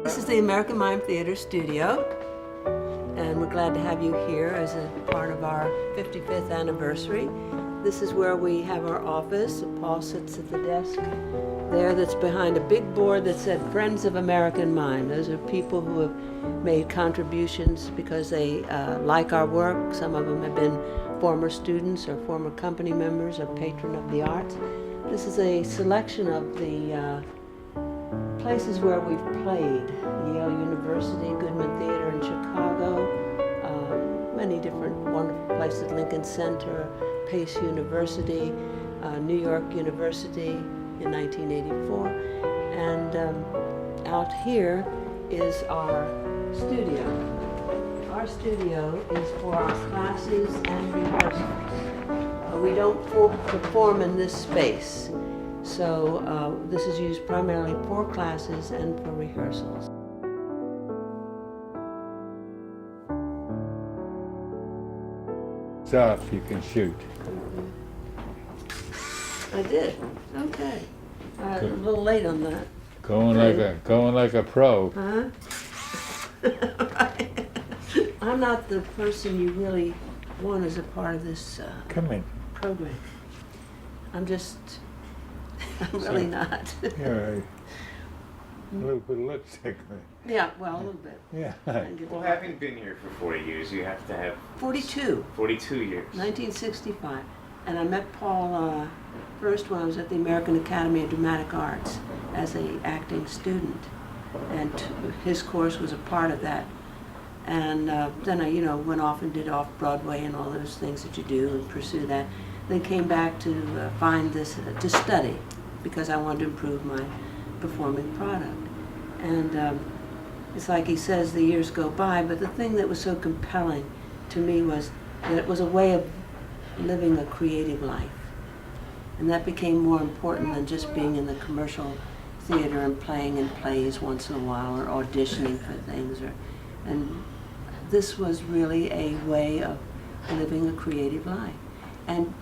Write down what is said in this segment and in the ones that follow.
This is the American Mime Theatre studio, and we're glad to have you here as a part of our 55th anniversary. This is where we have our office. Paul sits at the desk there that's behind a big board that said Friends of American Mime. Those are people who have made contributions because they like our work. Some of them have been former students or former company members or patron of the arts. This is a selection of the places where we've played. Yale University, Goodman Theater in Chicago, many different wonderful places, Lincoln Center, Pace University, New York University in 1984. And out here is our studio. Our studio is for our classes and rehearsals. We don't perform in this space. So this is used primarily for classes and for rehearsals. It's off, you can shoot. I did. Okay. A little late on that. Going like a pro. Huh? Right. I'm not the person you really want as a part of this Come in. program. I'm really not. Yeah, right. A little bit of lipstick. Yeah, well, a little bit. Yeah. Well, having been here for 40 years, you have to have 42. 42 years. 1965. And I met Paul first when I was at the American Academy of Dramatic Arts as an acting student. And his course was a part of that. And then I, went off and did off-Broadway and all those things that you do and pursue that. Then came back to find this, to study, because I wanted to improve my performing product. And it's like he says, the years go by, but the thing that was so compelling to me was that it was a way of living a creative life. And that became more important than just being in the commercial theater and playing in plays once in a while or auditioning for things. And this was really a way of living a creative life. And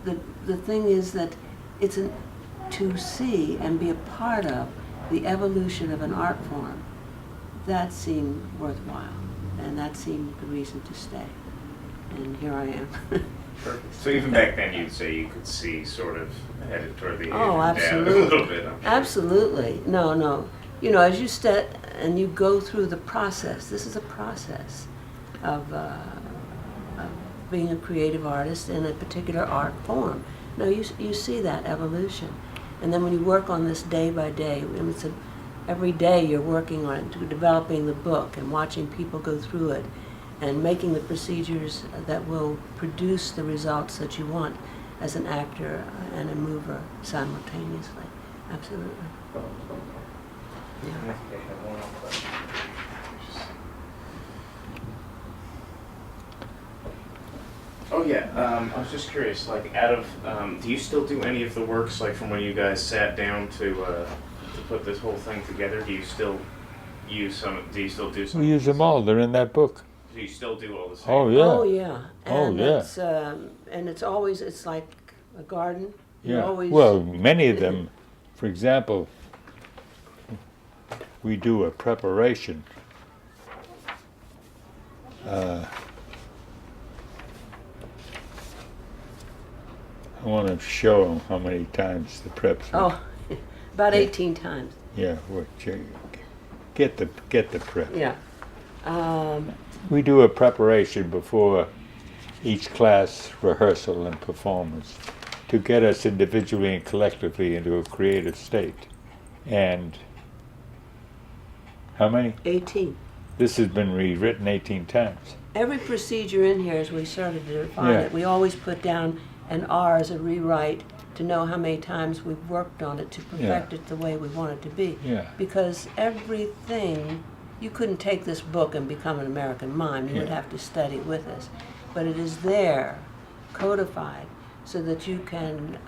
the thing is that it's to see and be a part of the evolution of an art form. That seemed worthwhile, and that seemed the reason to stay. And here I am. Perfect. So even back then, you'd say you could see sort of headed toward the end Oh, absolutely. down a little bit. I'm sure. Absolutely. No. As you step and you go through the process, this is a process of being a creative artist in a particular art form. No, you see that evolution. And then when you work on this day by day, every day you're working on it, developing the book and watching people go through it and making the procedures that will produce the results that you want as an actor and a mover simultaneously. Absolutely. Yeah. I think I have one more question. Oh yeah, I was just curious. Like, do you still do any of the works like from when you guys sat down to put this whole thing together? Do you still use some? Do you still do some? We use them all. They're in that book. Do you still do all the same? Oh yeah. Oh yeah. And Oh, yeah. it's like a garden. Yeah. You're always, Well, many of them, for example, we do a preparation. I want to show them how many times the preps. Oh, about 18 times. Yeah. Get the prep. Yeah. We do a preparation before each class rehearsal and performance to get us individually and collectively into a creative state. And how many? 18. This has been rewritten 18 times. Every procedure in here, as we started to define Yeah. it, we always put down an R as a rewrite to know how many times we've worked on it to perfect it the way we want it to be. Yeah. Because everything, you couldn't take this book and become an American mime. You would Yeah. have to study with us. But it is there, codified, so that you can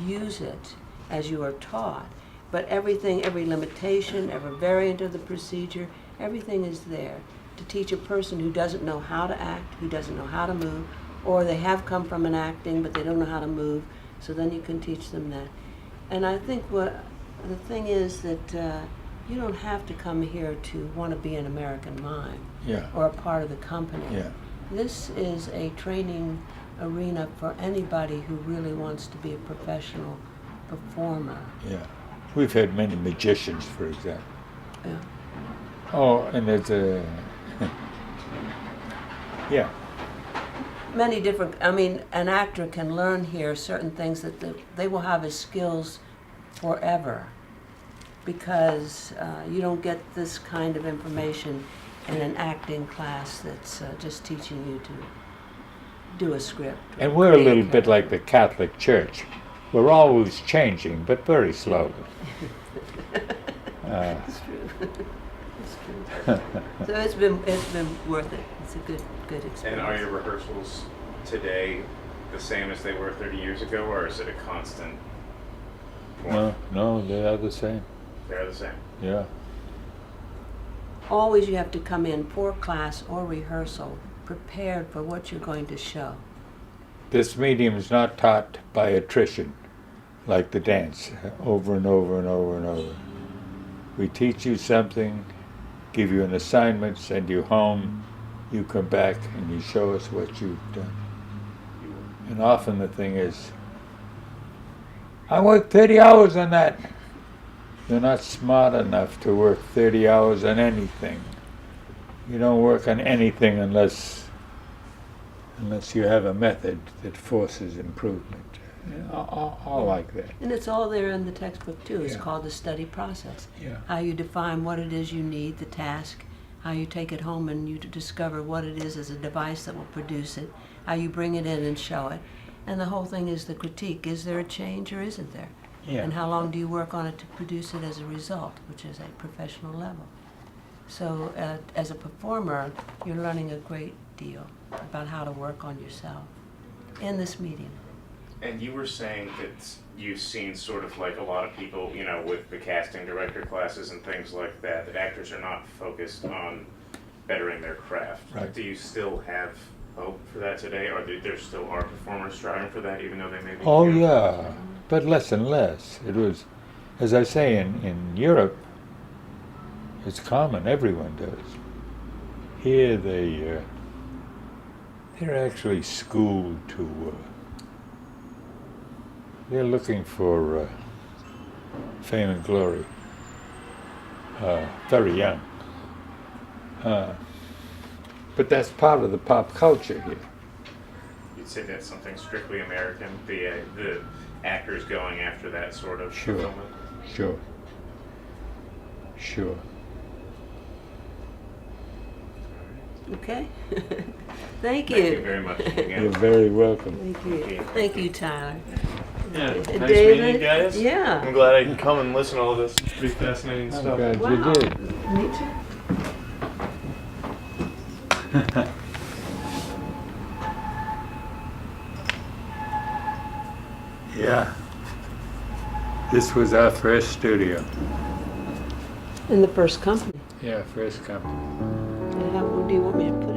use it as you are taught. But everything, every limitation, every variant of the procedure, everything is there to teach a person who doesn't know how to act, who doesn't know how to move, or they have come from an acting but they don't know how to move, so then you can teach them that. And I think what the thing is that you don't have to come here to want to be an American mime Yeah. or a part of the company. Yeah. This is a training arena for anybody who really wants to be a professional performer. Yeah. We've had many magicians, for example. Yeah. Oh, and there's a yeah. Many different, I mean, an actor can learn here certain things that they will have as skills forever, because you don't get this kind of information in an acting class that's just teaching you to do a script. And we're a create little bit character. like the Catholic Church. We're always changing, but very slowly. It's true. It's true. So it's been worth it. It's a good experience. And are your rehearsals today the same as they were 30 years ago, or is it a constant form? No, they are the same. They're the same. Yeah. Always you have to come in for class or rehearsal prepared for what you're going to show. This medium is not taught by attrition, like the dance, over and over and over and over. We teach you something, give you an assignment, send you home, you come back and you show us what you've done. And often the thing is, I worked 30 hours on that. You're not smart enough to work 30 hours on anything. You don't work on anything unless you have a method that forces improvement. All like that. And it's all there in the textbook too. It's Yeah. called the study process. Yeah. How you define what it is you need, the task, how you take it home and you discover what it is as a device that will produce it, how you bring it in and show it. And the whole thing is the critique. Is there a change or isn't there? Yeah. And how long do you work on it to produce it as a result, which is a professional level. So as a performer, you're learning a great deal about how to work on yourself in this medium. And you were saying that you've seen sort of like a lot of people, you know, with the casting director classes and things like that, that actors are not focused on bettering their craft. Right. Do you still have hope for that today, or there still are performers striving for that, even though they may be Oh here? yeah, but less and less. It was, as I say, in Europe, it's common. Everyone does. Here they're actually schooled to. They're looking for fame and glory. Very young. But that's part of the pop culture here. You'd say that's something strictly American, the actors going after that sort of Sure. fulfillment? Sure. Sure. Okay? Thank you. Thank you very much again. You're very welcome. Thank you. Thank you, Tyler. Yeah, nice David? meeting you guys. Yeah. I'm glad I can come and listen to all this. It's pretty fascinating I'm stuff. glad Wow. you did. Me too. Yeah. This was our first studio. In the first company. Yeah, first company. And how do you want me to put